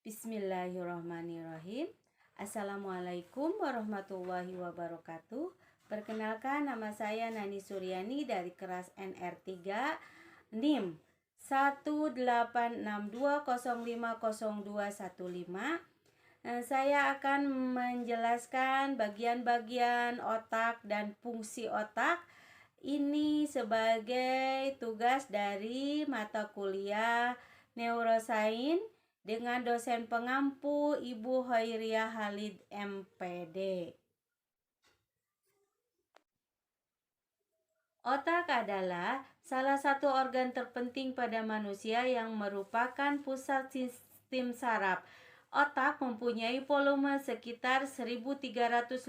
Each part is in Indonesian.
Bismillahirrahmanirrahim. Assalamualaikum warahmatullahi wabarakatuh. Perkenalkan, nama saya Nani Suryani dari kelas NR3 NIM 18620500215. Saya akan menjelaskan bagian-bagian otak dan fungsi otak. Ini sebagai tugas dari mata kuliah Neurosains dengan dosen pengampu Ibu Hoiriah Halid MPD. Otak adalah salah satu organ terpenting pada manusia yang merupakan pusat sistem saraf. Otak mempunyai volume sekitar 1350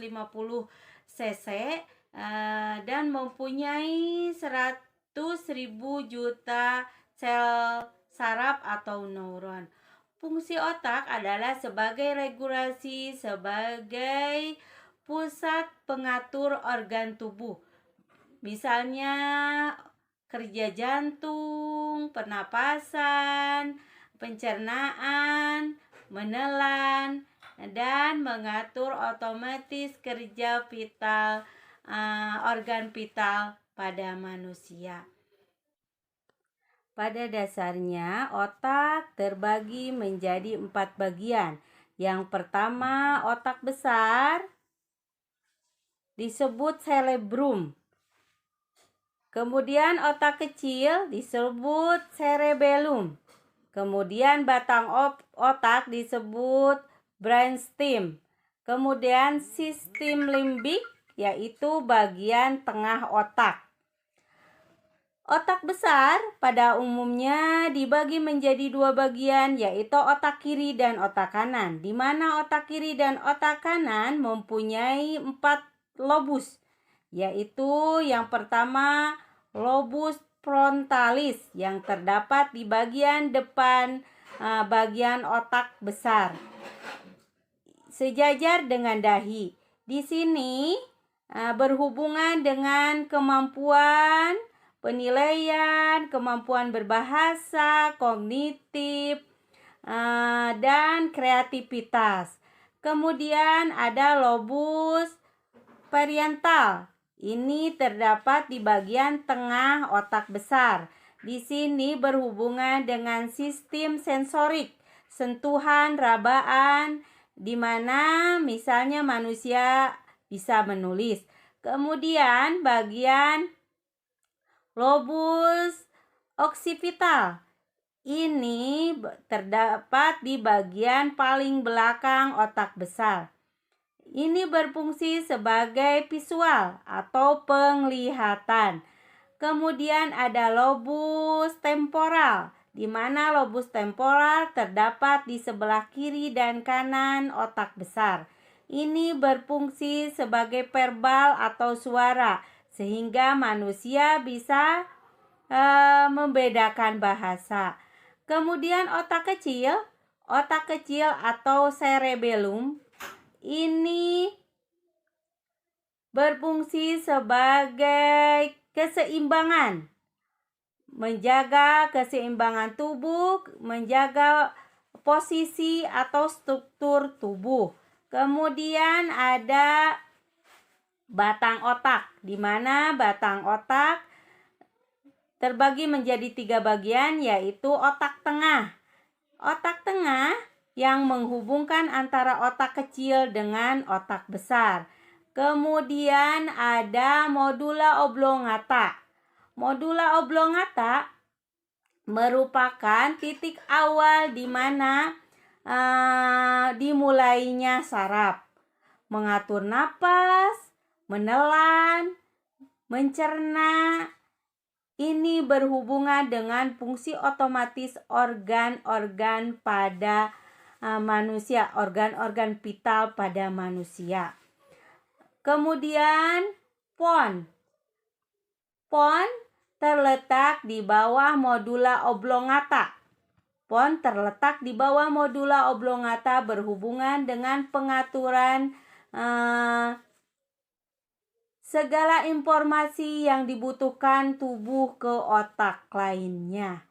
cc dan mempunyai 100.000 juta sel saraf atau neuron. Fungsi otak adalah sebagai regulasi, sebagai pusat pengatur organ tubuh. Misalnya kerja jantung, pernapasan, pencernaan, menelan, dan mengatur otomatis kerja vital, organ vital pada manusia. Pada dasarnya, otak terbagi menjadi 4 bagian. Yang pertama, otak besar disebut cerebrum. Kemudian otak kecil disebut cerebellum. Kemudian batang otak disebut brainstem. Kemudian sistem limbik, yaitu bagian tengah otak. Otak besar pada umumnya dibagi menjadi 2 bagian, yaitu otak kiri dan otak kanan, di mana otak kiri dan otak kanan mempunyai 4 lobus, yaitu yang pertama lobus frontalis yang terdapat di bagian depan bagian otak besar, sejajar dengan dahi. Di sini berhubungan dengan kemampuan penilaian, kemampuan berbahasa, kognitif, dan kreativitas. Kemudian ada lobus parietal. Ini terdapat di bagian tengah otak besar. Di sini berhubungan dengan sistem sensorik, sentuhan, rabaan, di mana misalnya manusia bisa menulis. Kemudian bagian lobus occipital ini terdapat di bagian paling belakang otak besar. Ini berfungsi sebagai visual atau penglihatan. Kemudian ada lobus temporal, di mana lobus temporal terdapat di sebelah kiri dan kanan otak besar. Ini berfungsi sebagai verbal atau suara, sehingga manusia bisa membedakan bahasa. Kemudian otak kecil atau cerebellum ini berfungsi sebagai keseimbangan, menjaga keseimbangan tubuh, menjaga posisi atau struktur tubuh. Kemudian ada batang otak, di mana batang otak terbagi menjadi 3 bagian, yaitu otak tengah. Otak tengah yang menghubungkan antara otak kecil dengan otak besar. Kemudian ada medulla oblongata. Medulla oblongata merupakan titik awal di mana dimulainya saraf, mengatur napas, menelan, mencerna. Ini berhubungan dengan fungsi otomatis organ-organ pada manusia, organ-organ vital pada manusia. Kemudian pons terletak di bawah medulla oblongata. Pons terletak di bawah medulla oblongata berhubungan dengan pengaturan segala informasi yang dibutuhkan tubuh ke otak lainnya.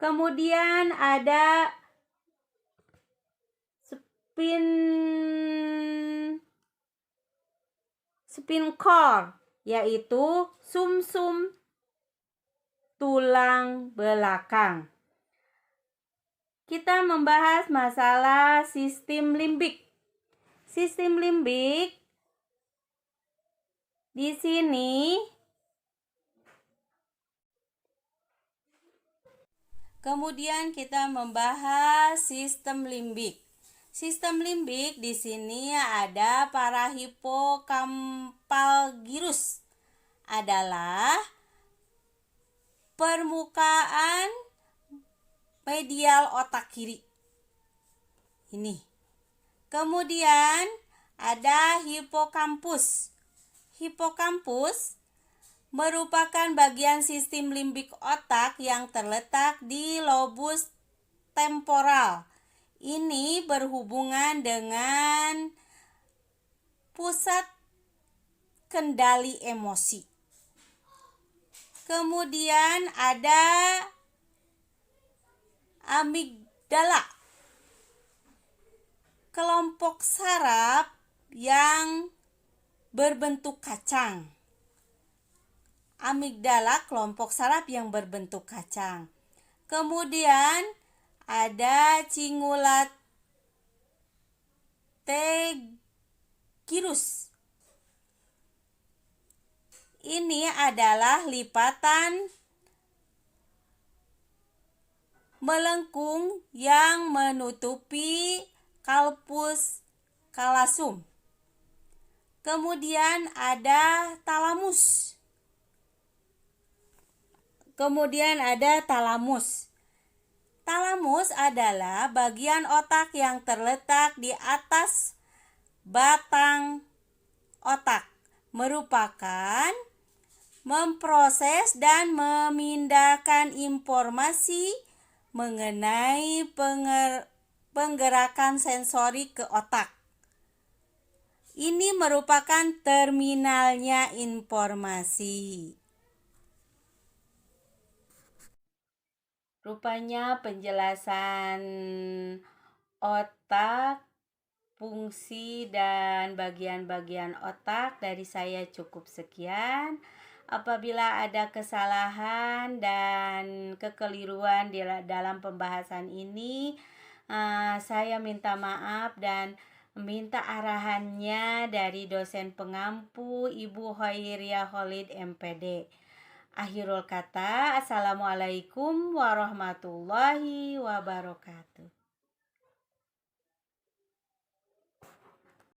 Kemudian ada spinal cord, yaitu sumsum tulang belakang. Kita membahas masalah sistem limbik. Sistem limbik di sini kemudian kita membahas sistem limbik. Sistem limbik di sini ada parahipokampal gyrus, adalah permukaan medial otak kiri. Ini. Kemudian ada hipokampus. Hipokampus merupakan bagian sistem limbik otak yang terletak di lobus temporal. Ini berhubungan dengan pusat kendali emosi. Kemudian ada amigdala, kelompok saraf yang berbentuk kacang. Amigdala, kelompok saraf yang berbentuk kacang. Kemudian ada cingulate gyrus. Ini adalah lipatan melengkung yang menutupi corpus callosum. Kemudian ada talamus. Talamus adalah bagian otak yang terletak di atas batang otak, merupakan memproses dan memindahkan informasi mengenai penggerakan sensori ke otak. Ini merupakan terminalnya informasi. Rupanya penjelasan otak, fungsi dan bagian-bagian otak dari saya cukup sekian. Apabila ada kesalahan dan kekeliruan dalam pembahasan ini, saya minta maaf dan minta arahannya dari dosen pengampu Ibu Hoiriah Khalid MPD. Akhirul kata, assalamualaikum warahmatullahi wabarakatuh.